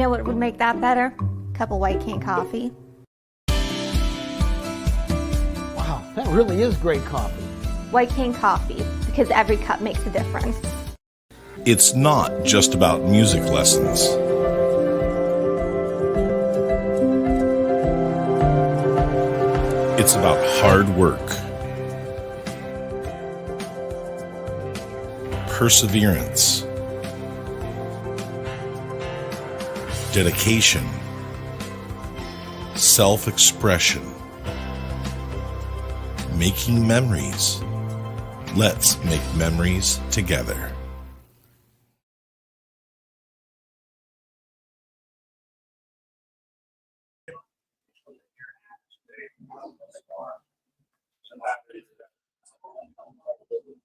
You know what would make that better? A cup of White Cane coffee. Wow, that really is great coffee. White Cane coffee, because every cup makes a difference. It's not just about music lessons. It's about hard work, perseverance, dedication, self-expression, making memories. Let's make memories together.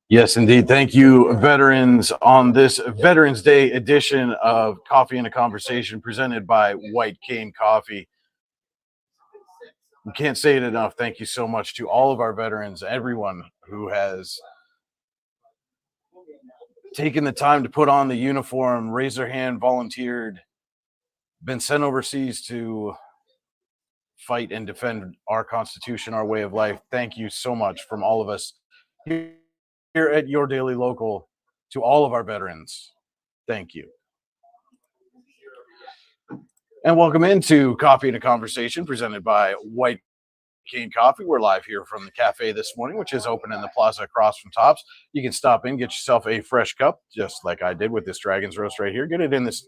Yes, indeed. Thank you, veterans, on this Veterans Day edition of Coffee and a Conversation presented by White Cane Coffee. We can't say it enough. Thank you so much to all of our veterans, everyone who has taken the time to put on the uniform, raise their hand, volunteered, been sent overseas to fight and defend our Constitution, our way of life. Thank you so much from all of us here at Your Daily Local to all of our veterans. Thank you. And welcome into Coffee and a Conversation presented by White Cane Coffee. We're live here from the cafe this morning, which is open in the plaza across from Tops. You can stop in, get yourself a fresh cup, just like I did with this Dragon's Roast right here. Get it in this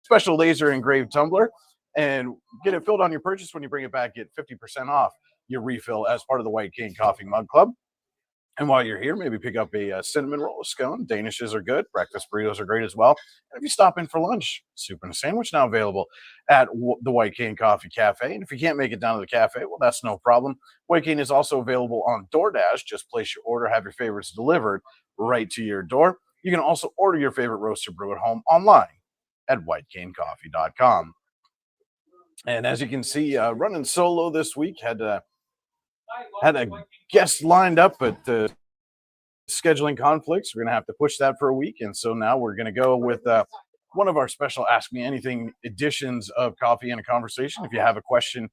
special laser engraved tumbler and get it filled on your purchase. When you bring it back, get 50% off your refill as part of the White Cane Coffee Mug Club. And while you're here, maybe pick up a cinnamon roll, a scone. Danishes are good. Breakfast burritos are great as well. And if you stop in for lunch, soup and a sandwich now available at the White Cane Coffee Cafe. And if you can't make it down to the cafe, well, that's no problem. White Cane is also available on DoorDash. Just place your order, have your favorites delivered right to your door. You can also order your favorite roast or brew at home online at whitecanecoffee.com. And as you can see, running solo this week, had a guest lined up, but the scheduling conflicts, we're going to have to push that for a week. And so now we're going to go with one of our special Ask Me Anything editions of Coffee and a Conversation. If you have a question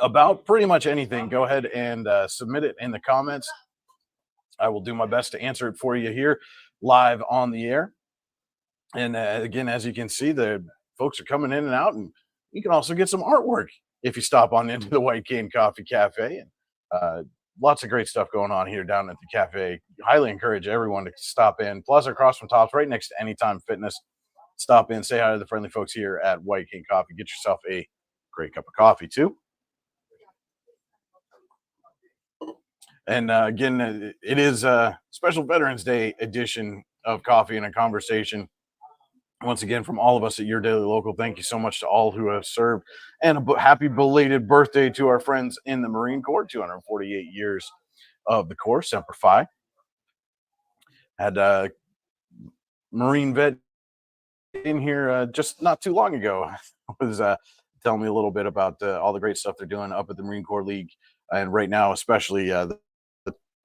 about pretty much anything, go ahead and submit it in the comments. I will do my best to answer it for you here live on the air. And again, as you can see, the folks are coming in and out, and you can also get some artwork if you stop on into the White Cane Coffee Cafe. And lots of great stuff going on here down at the cafe. Highly encourage everyone to stop in. Plaza across from Tops, right next to Anytime Fitness. Stop in, say hi to the friendly folks here at White Cane Coffee. Get yourself a great cup of coffee, too. And again, it is a special Veterans Day edition of Coffee and a Conversation. Once again, from all of us at Your Daily Local, thank you so much to all who have served. And a happy belated birthday to our friends in the Marine Corps, 248 years of the Corps, Semper Fi. Had a Marine vet in here just not too long ago. Was telling me a little bit about all the great stuff they're doing up at the Marine Corps League. And right now, especially the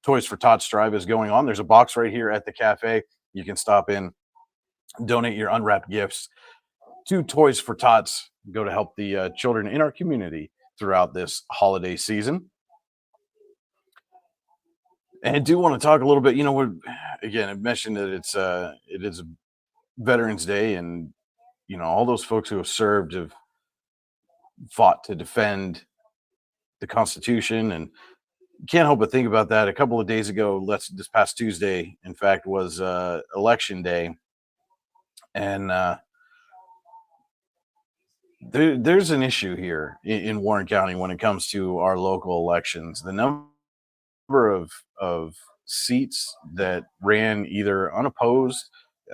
Toys for Tots drive is going on. There's a box right here at the cafe. You can stop in, donate your unwrapped gifts to Toys for Tots. Go to help the children in our community throughout this holiday season. And I do want to talk a little bit, again, I mentioned that it is Veterans Day, and, all those folks who have served have fought to defend the Constitution, and can't help but think about that. A couple of days ago, this past Tuesday, in fact, was Election Day. And there's an issue here in Warren County when it comes to our local elections. The number of seats that ran either unopposed,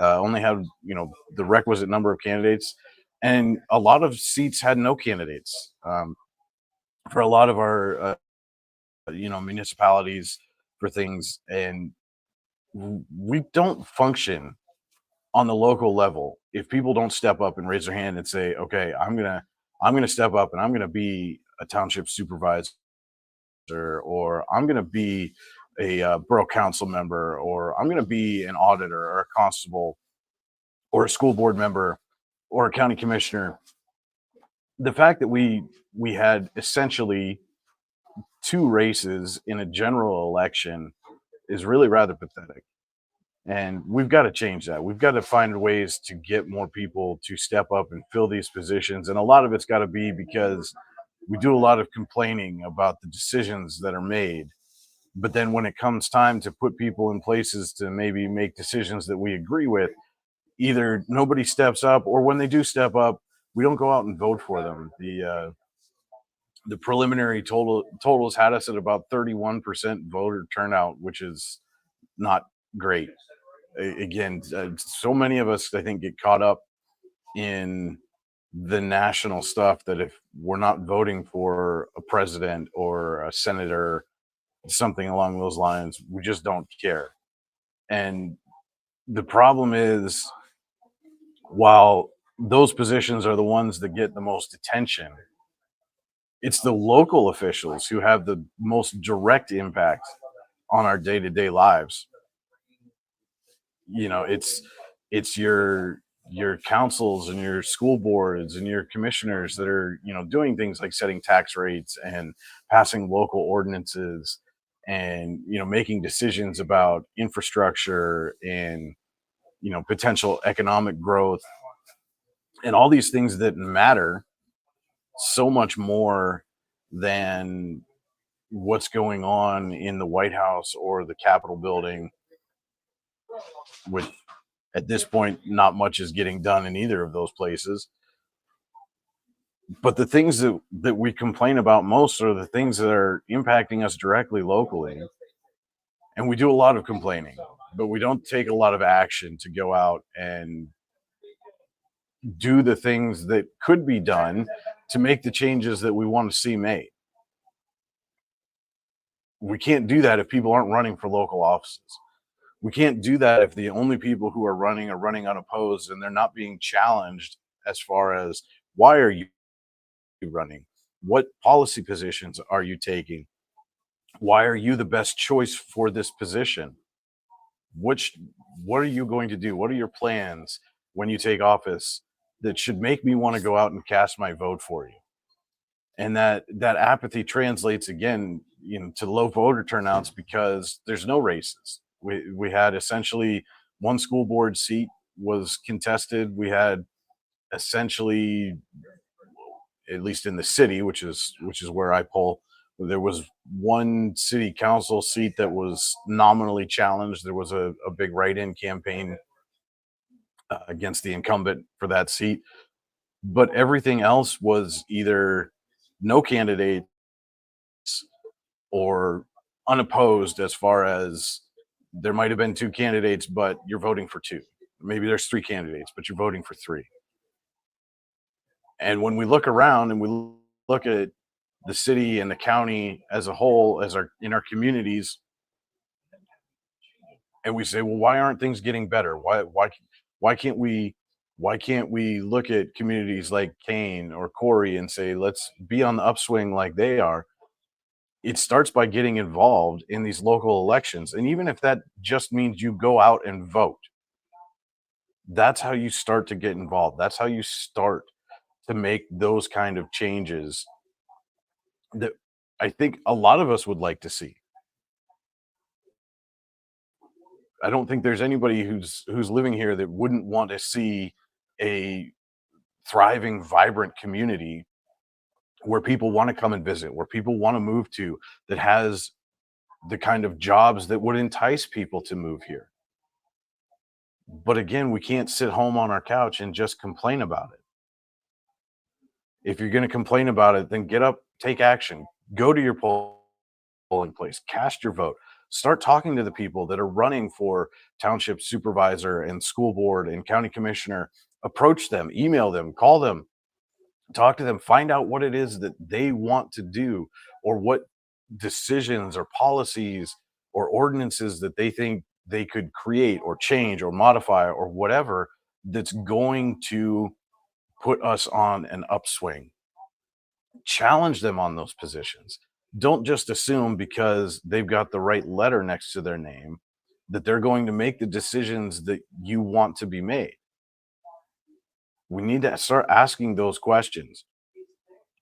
only had the requisite number of candidates, and a lot of seats had no candidates. For a lot of our municipalities, for things, and we don't function on the local level if people don't step up and raise their hand and say, okay, I'm gonna step up and I'm gonna be a township supervisor, or I'm gonna be a borough council member, or I'm gonna be an auditor or a constable or a school board member. or a county commissioner, the fact that we had essentially two races in a general election is really rather pathetic. And we've got to change that. We've got to find ways to get more people to step up and fill these positions. And a lot of it's got to be because we do a lot of complaining about the decisions that are made. But then when it comes time to put people in places to maybe make decisions that we agree with, either nobody steps up, or when they do step up, we don't go out and vote for them. The preliminary totals had us at about 31% voter turnout, which is not great. Again, so many of us, I think, get caught up in the national stuff that if we're not voting for a president or a senator, something along those lines, we just don't care. And the problem is, while those positions are the ones that get the most attention, it's the local officials who have the most direct impact on our day-to-day lives. You know, it's your councils and your school boards and your commissioners that are, you know, doing things like setting tax rates and passing local ordinances and, you know, making decisions about infrastructure and, you know, potential economic growth and all these things that matter so much more than what's going on in the White House or the Capitol building, with at this point not much is getting done in either of those places. But the things that we complain about most are the things that are impacting us directly locally. And we do a lot of complaining, but we don't take a lot of action to go out and do the things that could be done to make the changes that we want to see made. We can't do that if people aren't running for local offices. We can't do that if the only people who are running unopposed and they're not being challenged as far as, why are you running? What policy positions are you taking? Why are you the best choice for this position? What are you going to do? What are your plans when you take office that should make me want to go out and cast my vote for you? And that apathy translates again, you know, to low voter turnouts because there's no races. We had essentially one school board seat was contested. We had essentially, at least in the city, which is where I poll, there was one city council seat that was nominally challenged. There was a big write-in campaign against the incumbent for that seat, but everything else was either no candidates or unopposed, as far as there might have been two candidates, but you're voting for two. Maybe there's three candidates, but you're voting for three. And when we look around and we look at the city and the county as a whole, in our communities, and we say, well, why aren't things getting better? Why can't we look at communities like Kane or Corey and say, let's be on the upswing like they are? It starts by getting involved in these local elections. And even if that just means you go out and vote, that's how you start to get involved. That's how you start to make those kind of changes that I think a lot of us would like to see. I don't think there's anybody who's living here that wouldn't want to see a thriving, vibrant community where people want to come and visit, where people want to move to, that has the kind of jobs that would entice people to move here. But again, we can't sit home on our couch and just complain about it. If you're going to complain about it, then get up, take action, go to your polling place, cast your vote, start talking to the people that are running for township supervisor and school board and county commissioner. Approach them, email them, call them, talk to them, find out what it is that they want to do, or what decisions or policies or ordinances that they think they could create or change or modify or whatever that's going to put us on an upswing. Challenge them on those positions. Don't just assume because they've got the right letter next to their name that they're going to make the decisions that you want to be made. We need to start asking those questions.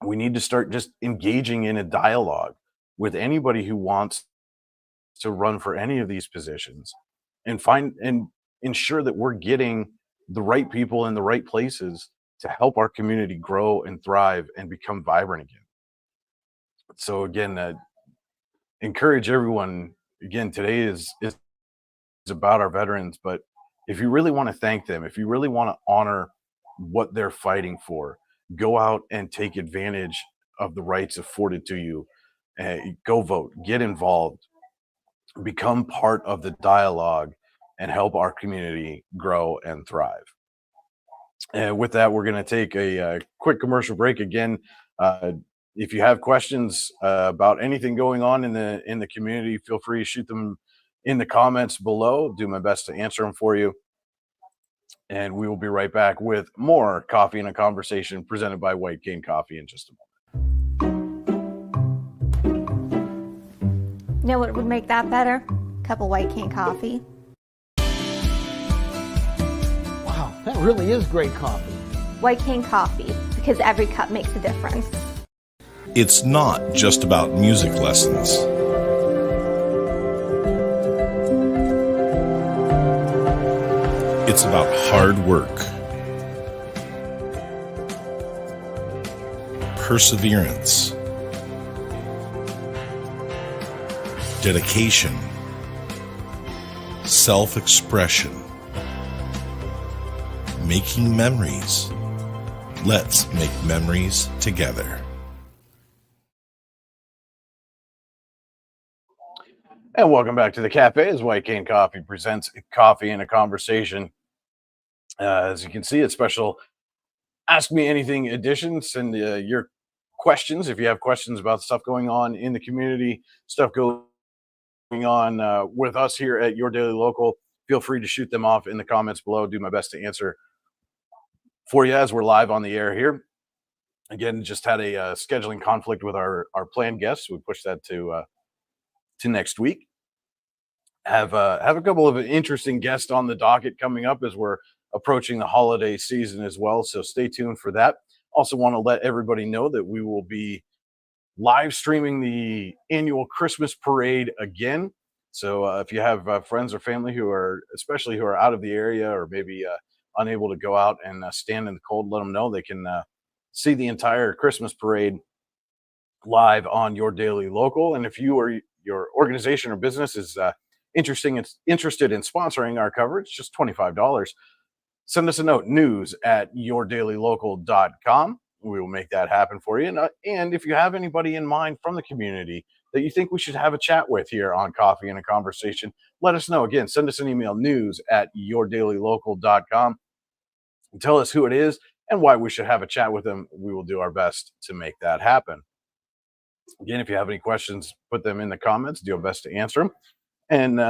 We need to start just engaging in a dialogue with anybody who wants to run for any of these positions, and find and ensure that we're getting the right people in the right places to help our community grow and thrive and become vibrant again. So again, encourage everyone. Again, today is about our veterans, but if you really want to thank them, if you really want to honor what they're fighting for, go out and take advantage of the rights afforded to you. Go vote, get involved, become part of the dialogue, and help our community grow and thrive. And with that, we're going to take a quick commercial break. Again, if you have questions about anything going on in the community, feel free to shoot them in the comments below. Do my best to answer them for you. And we will be right back with more Coffee and a Conversation presented by White Cane Coffee in just a moment. You know what would make that better? A cup of White Cane coffee. Wow, that really is great coffee. White Cane coffee, because every cup makes a difference. It's not just about music lessons. It's about hard work, perseverance, dedication, self-expression, making memories. Let's make memories together. And welcome back to the cafe as White Cane Coffee presents Coffee and a Conversation. As you can see, it's special Ask Me Anything edition. Send your questions if you have questions about stuff going on in the community, stuff going on with us here at Your Daily Local. Feel free to shoot them off in the comments below. Do my best to answer for you as we're live on the air here. Again, just had a scheduling conflict with our planned guests. We pushed that to next week. Have a couple of interesting guests on the docket coming up as we're approaching the holiday season as well. So stay tuned for that. Also want to let everybody know that we will be live streaming the annual Christmas parade again. So if you have friends or family who are out of the area or maybe unable to go out and stand in the cold, let them know they can see the entire Christmas parade live on Your Daily Local. And if you or your organization or business is interested in sponsoring our coverage, just $25. Send us a note, news@yourdailylocal.com. We will make that happen for you. And if you have anybody in mind from the community that you think we should have a chat with here on Coffee and a Conversation, let us know. Again, send us an email, news@yourdailylocal.com. Tell us who it is and why we should have a chat with them. We will do our best to make that happen. Again, if you have any questions, put them in the comments. Do our best to answer them. And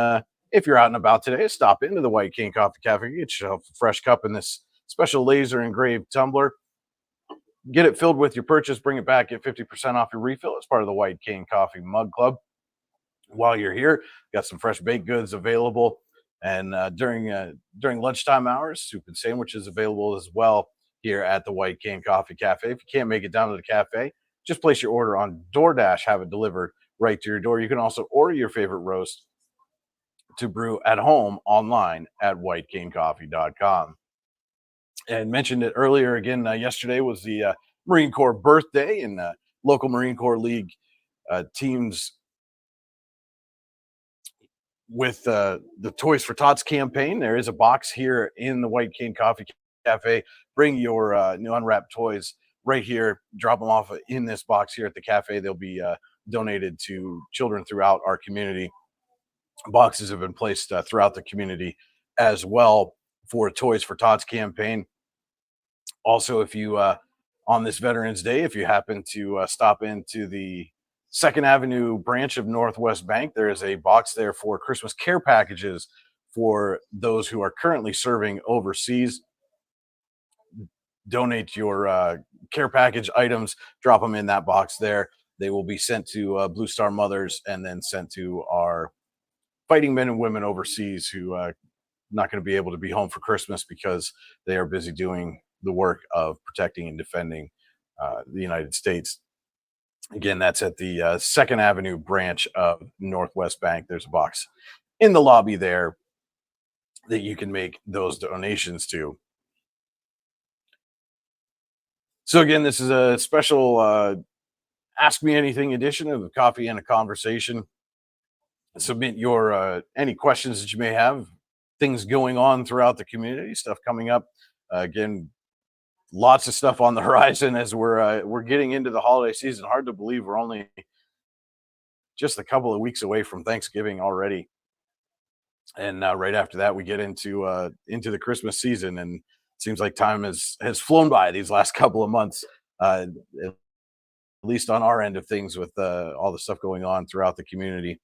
if you're out and about today, stop into the White Cane Coffee Cafe. Get yourself a fresh cup in this special laser engraved tumbler. Get it filled with your purchase. Bring it back. Get 50% off your refill as part of the White Cane Coffee Mug Club. While you're here, got some fresh baked goods available. And during lunchtime hours, soup and sandwiches available as well here at the White Cane Coffee Cafe. If you can't make it down to the cafe, just place your order on DoorDash, have it delivered right to your door. You can also order your favorite roast to brew at home online at whitecanecoffee.com. And mentioned it earlier again, yesterday was the Marine Corps birthday, and local Marine Corps League teams with the Toys for Tots campaign. There is a box here in the White Cane Coffee Cafe. Bring your new unwrapped toys right here. Drop them off in this box here at the cafe. They'll be donated to children throughout our community. Boxes have been placed throughout the community as well for Toys for Tots campaign. Also, if you on this Veterans Day, if you happen to stop into the 2nd Avenue branch of Northwest Bank, there is a box there for Christmas care packages for those who are currently serving overseas. Donate your care package items, drop them in that box there. They will be sent to Blue Star Mothers and then sent to our fighting men and women overseas who are not going to be able to be home for Christmas because they are busy doing the work of protecting and defending the United States. Again, that's at the Second Avenue branch of Northwest Bank. There's a box in the lobby there that you can make those donations to. So again, this is a special Ask Me Anything edition of Coffee and a Conversation. Submit your any questions that you may have, things going on throughout the community, stuff coming up. Again, lots of stuff on the horizon as we're getting into the holiday season. Hard to believe we're only just a couple of weeks away from Thanksgiving already, and right after that we get into the Christmas season, and it seems like time has flown by these last couple of months. At least on our end of things, with all the stuff going on throughout the community.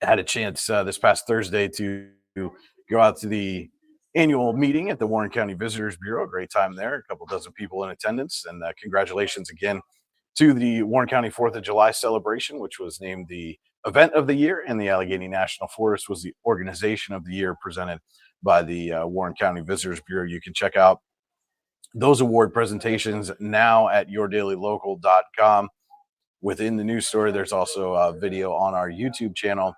I had a chance this past Thursday to go out to the annual meeting at the Warren County Visitors Bureau. Great time there, a couple dozen people in attendance, and congratulations again to the Warren County 4th of July celebration, which was named the event of the year, and the Allegheny National Forest was the organization of the year, presented by the Warren County Visitors Bureau. You can check out those award presentations now at yourdailylocal.com. Within the news story, there's also a video on our YouTube channel.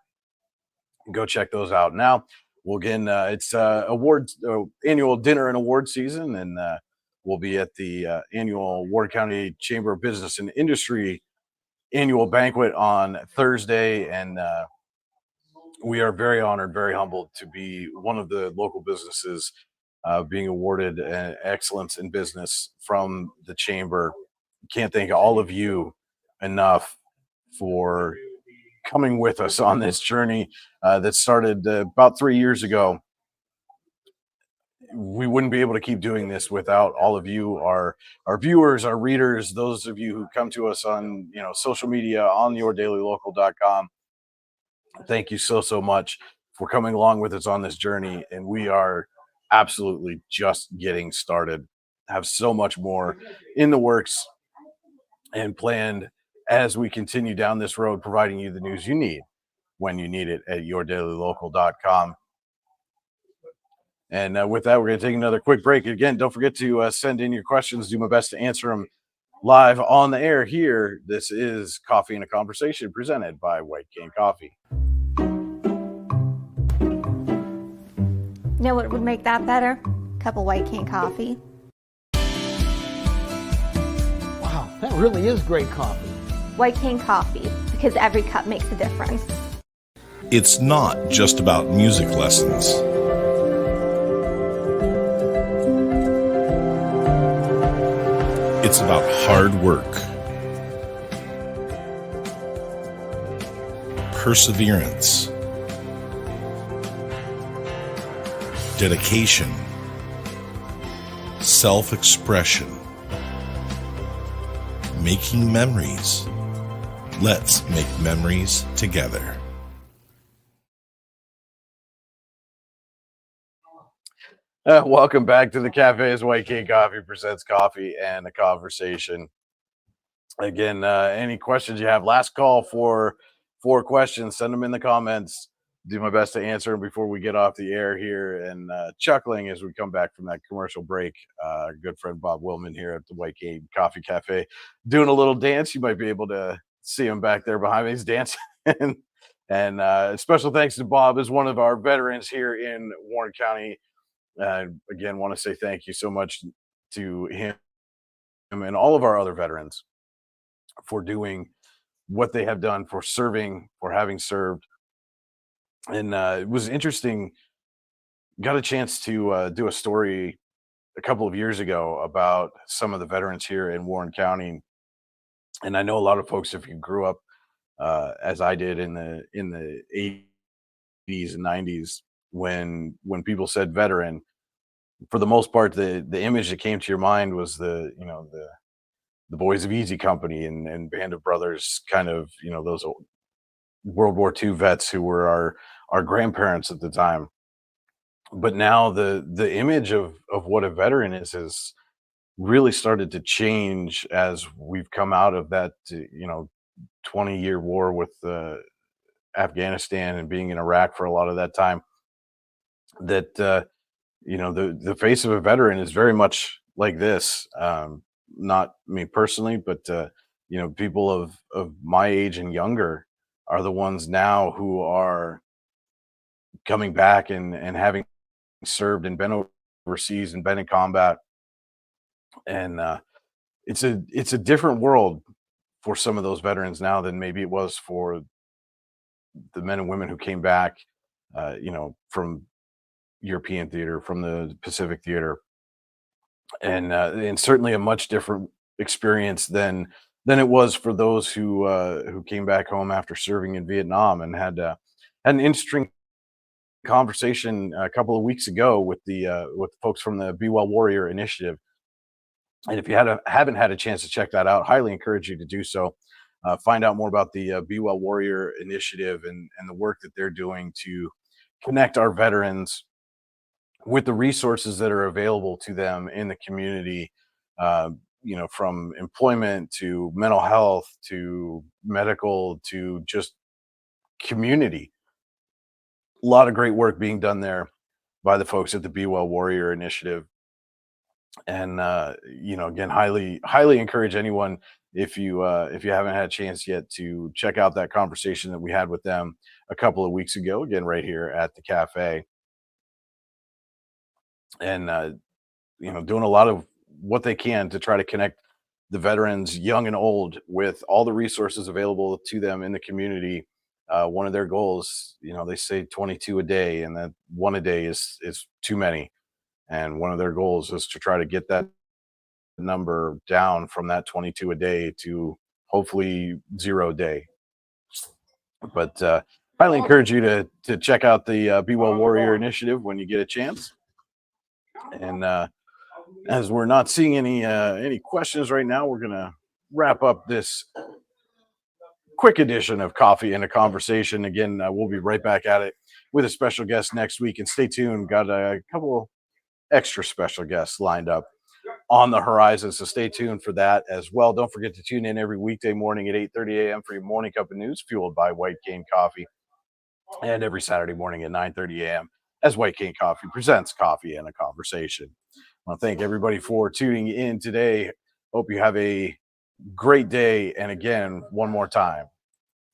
Go check those out now. Well, again, it's annual dinner and award season, and we'll be at the annual Warren County Chamber of Business and Industry annual banquet on Thursday, and we are very honored, very humbled to be one of the local businesses being awarded excellence in business from the chamber. Can't thank all of you enough for coming with us on this journey that started about 3 years ago. We wouldn't be able to keep doing this without all of you, our viewers, our readers, those of you who come to us on social media, on yourdailylocal.com. Thank you so much for coming along with us on this journey, and we are absolutely just getting started. Have so much more in the works and planned as we continue down this road, providing you the news you need when you need it at yourdailylocal.com. And with that, we're going to take another quick break. Again, don't forget to send in your questions. Do my best to answer them live on the air here. This is Coffee and a Conversation, presented by White Cane Coffee. You know what would make that better? A cup of White Cane coffee. Wow, that really is great coffee. White Cane coffee, because every cup makes a difference. It's not just about music lessons. It's about hard work, perseverance, dedication, self-expression, making memories. Let's make memories together. Welcome back to the cafe as White Cane Coffee presents Coffee and a Conversation. Again, any questions you have, last call for questions, send them in the comments. Do my best to answer them before we get off the air here. And chuckling as we come back from that commercial break, our good friend Bob Willman here at the White Cane Coffee Cafe doing a little dance. You might be able to see him back there behind me. He's dancing. And special thanks to Bob, as one of our veterans here in Warren County. Again, want to say thank you so much to him and all of our other veterans for doing what they have done, for serving, for having served. And it was interesting. Got a chance to do a story a couple of years ago about some of the veterans here in Warren County. And I know a lot of folks, if you grew up as I did in the 80s and 90s, when people said veteran, for the most part, the image that came to your mind was the Boys of Easy Company and Band of Brothers, kind of, those old World War II vets who were our grandparents at the time. But now the image of what a veteran is has really started to change as we've come out of that 20-year war with Afghanistan and being in Iraq for a lot of that time. That the face of a veteran is very much like this. Not me personally, but people of my age and younger are the ones now who are coming back and having served and been overseas and been in combat. And it's a different world for some of those veterans now than maybe it was for the men and women who came back, from European theater, from the Pacific theater, and certainly a much different experience than it was for those who came back home after serving in Vietnam, and had an interesting conversation a couple of weeks ago with the folks from the Be Well Warrior Initiative. And if you haven't had a chance to check that out, highly encourage you to do so. Find out more about the Be Well Warrior Initiative and the work that they're doing to connect our veterans with the resources that are available to them in the community, from employment to mental health to medical to just community. A lot of great work being done there by the folks at the Be Well Warrior Initiative. And again, highly encourage anyone, if you haven't had a chance yet, to check out that conversation that we had with them a couple of weeks ago, again right here at the cafe. And doing a lot of what they can to try to connect the veterans, young and old, with all the resources available to them in the community. One of their goals, they say 22 a day, and that one a day is too many. And one of their goals is to try to get that number down from that 22 a day to hopefully 0 a day. But highly encourage you to check out the Be Well Warrior Initiative when you get a chance. And as we're not seeing any questions right now, we're gonna wrap up this quick edition of Coffee and a Conversation. Again, we'll be right back at it with a special guest next week, and stay tuned. Got a couple extra special guests lined up on the horizon, so stay tuned for that as well. Don't forget to tune in every weekday morning at 8:30 a.m. for your morning cup of news, fueled by White Cane Coffee, and every Saturday morning at 9:30 a.m. as White Cane Coffee presents Coffee and a Conversation. I want to thank everybody for tuning in today. Hope you have a great day. And again, one more time,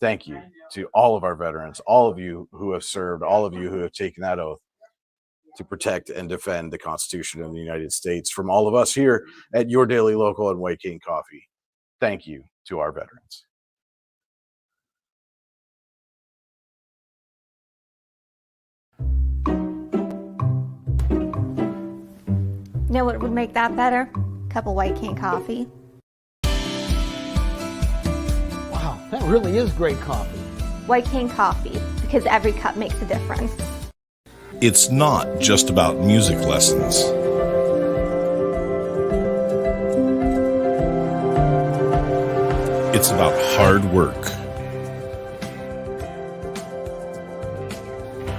thank you to all of our veterans, all of you who have served, all of you who have taken that oath to protect and defend the Constitution of the United States. From all of us here at Your Daily Local and White Cane Coffee, thank you to our veterans. You know what would make that better? A cup of White Cane coffee. Wow, that really is great coffee. White Cane coffee, because every cup makes a difference. It's not just about music lessons. It's about hard work,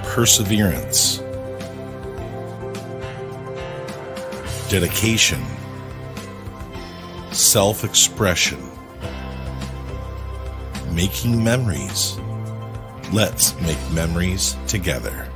perseverance, dedication, self-expression, making memories. Let's make memories together.